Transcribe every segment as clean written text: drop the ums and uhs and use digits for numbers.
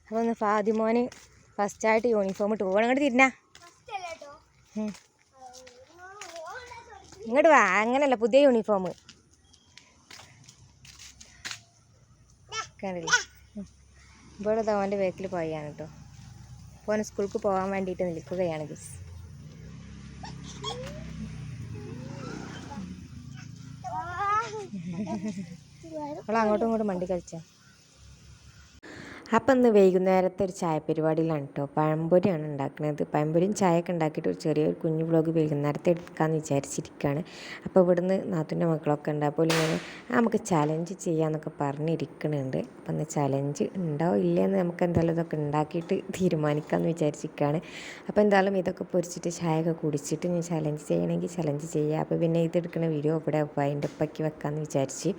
അപ്പോൾ ഒന്ന് ഫാദിമോന് ഫസ്റ്റായിട്ട് യൂണിഫോം ഇട്ട് പോകണം. ഇങ്ങോട്ട് തിരിഞ്ഞാ ഇങ്ങോട്ട് വാ. അങ്ങനല്ല, പുതിയ യൂണിഫോം കണ്ടില്ല. ഇവിടെ അവൻ്റെ ബാക്കിൽ പോയാണ് കേട്ടോ. അപ്പോൾ അവന് സ്കൂൾക്ക് പോകാൻ വേണ്ടിയിട്ട് നിൽക്കുകയാണ് ഗസ്. അവൾ അങ്ങോട്ടും ഇങ്ങോട്ടും മണ്ടി കളിച്ചാ. അപ്പം ഇന്ന് വൈകുന്നേരത്തെ ഒരു ചായ പരിപാടിയിലാണ് കേട്ടോ. പഴംപൊരിയാണ് ഉണ്ടാക്കുന്നത്. പഴംപൊരിയും ചായയൊക്കെ ഉണ്ടാക്കിയിട്ട് ഒരു ചെറിയൊരു കുഞ്ഞു വ്ളോഗ് വൈകുന്നേരത്തെ എടുക്കാമെന്ന് വിചാരിച്ചിരിക്കുകയാണ്. അപ്പോൾ ഇവിടുന്ന് നാത്തൂൻ്റെ മക്കളൊക്കെ ഉണ്ട്. അപ്പോൾ ഇങ്ങനെ നമുക്ക് ചലഞ്ച് ചെയ്യാമെന്നൊക്കെ പറഞ്ഞിരിക്കുന്നുണ്ട്. അപ്പം ഇന്ന് ചലഞ്ച് ഉണ്ടോ ഇല്ലയെന്ന് നമുക്ക് എന്തായാലും ഇതൊക്കെ ഉണ്ടാക്കിയിട്ട് തീരുമാനിക്കാമെന്ന് വിചാരിച്ചിരിക്കുകയാണ്. അപ്പോൾ എന്തായാലും ഇതൊക്കെ പൊരിച്ചിട്ട് ചായയൊക്കെ കുടിച്ചിട്ട് ഞാൻ ചലഞ്ച് ചെയ്യണമെങ്കിൽ ചലഞ്ച് ചെയ്യുക. അപ്പോൾ പിന്നെ ഇതെടുക്കുന്ന വീഡിയോ ഇവിടെ അതിൻ്റെ ഒപ്പയ്ക്ക് വെക്കാമെന്ന് വിചാരിച്ച്.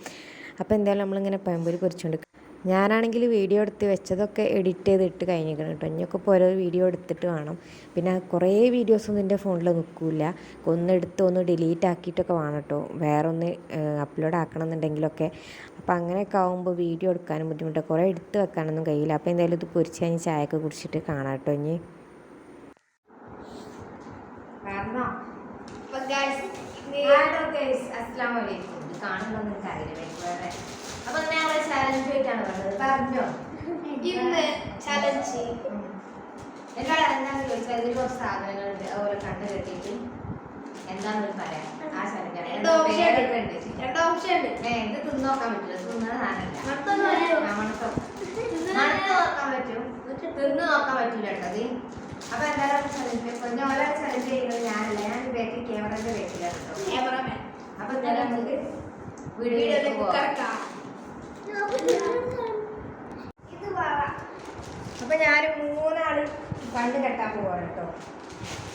അപ്പോൾ എന്തായാലും നമ്മളിങ്ങനെ പഴംപൊരി പൊരിച്ചുകൊണ്ട് ഞാനാണെങ്കിൽ വീഡിയോ എടുത്ത് വെച്ചതൊക്കെ എഡിറ്റ് ചെയ്തിട്ട് കഴിഞ്ഞിരിക്കണം കേട്ടോ. ഇനിയൊക്കെ ഇപ്പോൾ ഓരോ വീഡിയോ എടുത്തിട്ട് വേണം. പിന്നെ കുറേ വീഡിയോസൊന്നും എൻ്റെ ഫോണിൽ നിൽക്കില്ല. ഒന്നെടുത്ത് ഒന്ന് ഡിലീറ്റ് ആക്കിയിട്ടൊക്കെ വേണം കേട്ടോ വേറെ ഒന്ന് അപ്ലോഡ് ആക്കണം എന്നുണ്ടെങ്കിലൊക്കെ. അപ്പോൾ അങ്ങനെയൊക്കെ ആകുമ്പോൾ വീഡിയോ എടുക്കാനും ബുദ്ധിമുട്ടാണ്. കുറേ എടുത്ത് വെക്കാനൊന്നും കഴിയില്ല. അപ്പോൾ എന്തായാലും ഇത് പൊരിച്ച് കഴിഞ്ഞ് ചായയൊക്കെ കുടിച്ചിട്ട് കാണാം കേട്ടോ. ഇനി കാണുന്നൊന്നും കാര്യമില്ല. അപ്പൊ ഞങ്ങള് ചാലഞ്ച് ആയിട്ടാണ് പറഞ്ഞത്. പറഞ്ഞോ ഇന്ന് ചാലഞ്ച് എന്താണെന്ന് ചോദിച്ചാൽ ഇതിൽ കുറച്ച് സാധനങ്ങളുണ്ട്. അതുപോലെ കണ്ടു കെട്ടിയിട്ട് എന്താണെന്ന് പറയാം. ആ ചലഞ്ചാണ്. രണ്ട് ഓപ്ഷൻ ഉണ്ട്. ഇത് തിന്നോക്കാൻ പറ്റില്ല. തിന്നുന്ന സാധനമല്ല. മണത്ത് നോക്കാൻ പറ്റും, തിന്ന് നോക്കാൻ പറ്റില്ല കേട്ടത്. അപ്പൊ എന്തായാലും ചലഞ്ച് ഇപ്പൊ ഓരോ ചലഞ്ച് ചെയ്യുന്നത് ഞാനല്ല. ഞാൻ ബാക്കിൽ ക്യാമറയുടെ ബാക്കിലാണ് കേട്ടോ. അപ്പൊ എന്തായാലും നമുക്ക് വീഡിയോയിലേക്ക് പോകാം. അപ്പൊ ഞാൻ 3 ആള് കണ്ണ് കെട്ടാൻ പോവാണ് കേട്ടോ.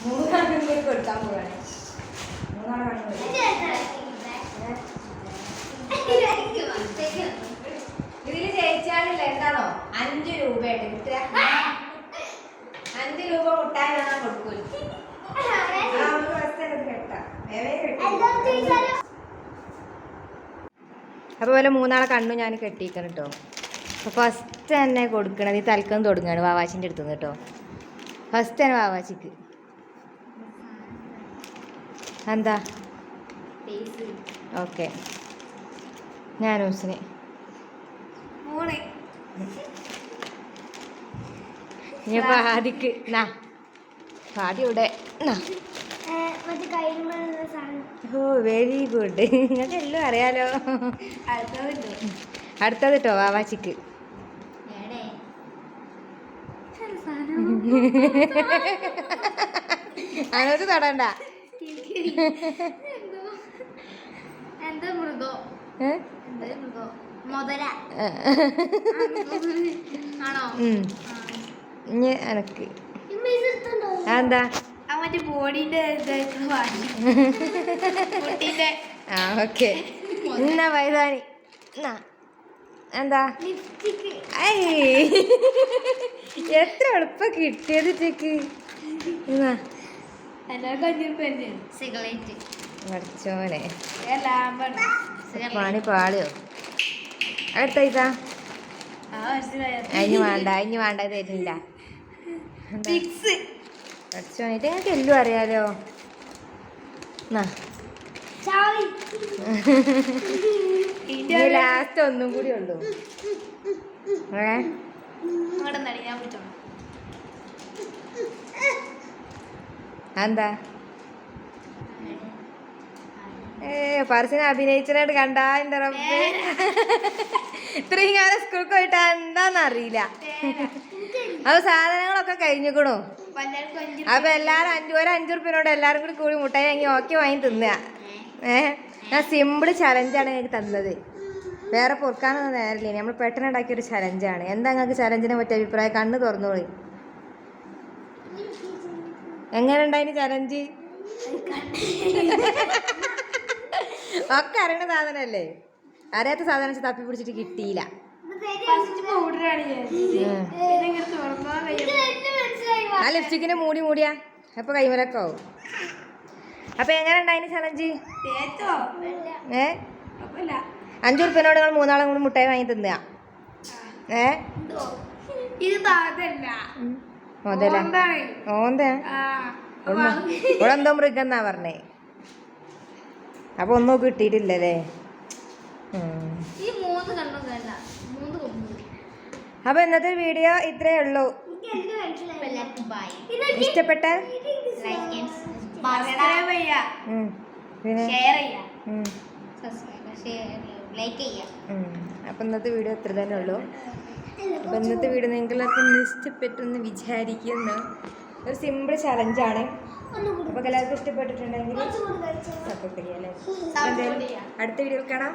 3 ആൾ കെട്ടാൻ പോവാണ്. 3 ആളെ ഇതില് ജയിച്ചാലില്ല എന്താണോ 5 രൂപയായിട്ട് കിട്ടുക. 5 രൂപ മുട്ടായി ഞാൻ കൊടുക്കൂല. കെട്ടാം. അപ്പോൾ പോലെ 3 ആളെ കണ്ണു ഞാൻ കെട്ടിയിരിക്കണം കേട്ടോ. അപ്പോൾ ഫസ്റ്റ് തന്നെ കൊടുക്കണത് ഈ തൽക്കം തുടങ്ങുകയാണ് വാവാച്ചിൻ്റെ അടുത്ത് നിന്ന് കേട്ടോ. ഫസ്റ്റ് തന്നെ വാവാച്ചിക്ക് എന്താ ഓക്കെ. ഞാൻ ഊസിന് ഇനിയിപ്പോൾ ആദിക്ക് എന്നാ ആദ്യം ഇവിടെ എന്നാ. ഓ വെരി ഗുഡ്. നിങ്ങൾക്ക് എല്ലാം അറിയാലോ. അടുത്തത് കേട്ടോ വാവാച്ചിക്ക്. അങ്ങോട്ട് തൊടണ്ട. ഇനി എനക്ക് എന്താ ആ ഓക്കെ. എന്നാ വൈതാനി എന്നാ എന്താ എത്ര എളുപ്പം കിട്ടിയത് ചേക്ക്. പഠിച്ചോനെ പണി പാളിയോ. അടുത്ത ഇതാ അതിന് വേണ്ട അതിന് വേണ്ട തരുന്നില്ല. പഠിച്ചോനായിട്ട് ഞങ്ങൾക്ക് എല്ലാം അറിയാലോ. ലാസ്റ്റ് ഒന്നും കൂടി ഉള്ളൂ. എന്താ പർസിനെ അഭിനയിച്ചതായിട്ട് കണ്ടാ എൻ്റെ റബ്ബേ. ഇത്രയും കാലം സ്കൂളിൽ പോയിട്ട് എന്താന്നറിയില്ല. അത് സാധനങ്ങളൊക്കെ കഴിഞ്ഞിക്കണു. അപ്പൊ എല്ലാരും ഒരു 5 റുപ്യനോട് എല്ലാരും കൂടി മുട്ടായി വാങ്ങി ഓക്കെ വാങ്ങി തിന്നുക. ഞാൻ സിമ്പിൾ ചലഞ്ചാണ് എനിക്ക് തന്നത്. വേറെ പൊറുക്കാനൊന്നും നേരില്ല. നമ്മൾ പെട്ടെന്ന് ഉണ്ടാക്കിയൊരു ചലഞ്ചാണ്. എന്താ നിങ്ങൾക്ക് ചലഞ്ചിനെ പറ്റിയ അഭിപ്രായം? കണ്ണ് തുറന്നോളി. എങ്ങനെ ഉണ്ടായിന് ചലഞ്ച്? ഒക്കെ അറിയണ സാധനല്ലേ. അറിയാത്ത സാധനം തപ്പി പിടിച്ചിട്ട് കിട്ടിയില്ല. ആ ലിപ്സ്റ്റിക്കിന്റെ മൂടിയാ അപ്പൊ കൈമലൊക്കെ ആവും. അപ്പൊ എങ്ങനെ ഉണ്ടായിന് ചലഞ്ച്? 5 റുപ്യനോട് നിങ്ങൾ 3 ആളും കൂടി മുട്ടായി വാങ്ങി തിന്നുക. ഓളെന്തോ മൃഗന്നാ പറഞ്ഞേ. അപ്പൊ ഒന്നും കിട്ടിയിട്ടില്ലല്ലേ. അപ്പൊ ഇന്നത്തെ വീഡിയോ ഇത്രേ ഉള്ളൂ. ഇഷ്ടപ്പെട്ട അപ്പൊ ഇന്നത്തെ വീഡിയോ ഇത്ര തന്നെ ഉള്ളൂ. അപ്പൊ ഇന്നത്തെ വീഡിയോ നിങ്ങൾക്ക് ഇഷ്ടപ്പെട്ടെന്ന് വിചാരിക്കുന്നു. ഒരു സിമ്പിൾ ചലഞ്ചാണ്. അപ്പൊ എല്ലാവർക്കും ഇഷ്ടപ്പെട്ടിട്ടുണ്ടെങ്കിൽ സപ്പോർട്ട് ചെയ്യാം അല്ലേ. അടുത്ത വീഡിയോയിൽ കാണാം.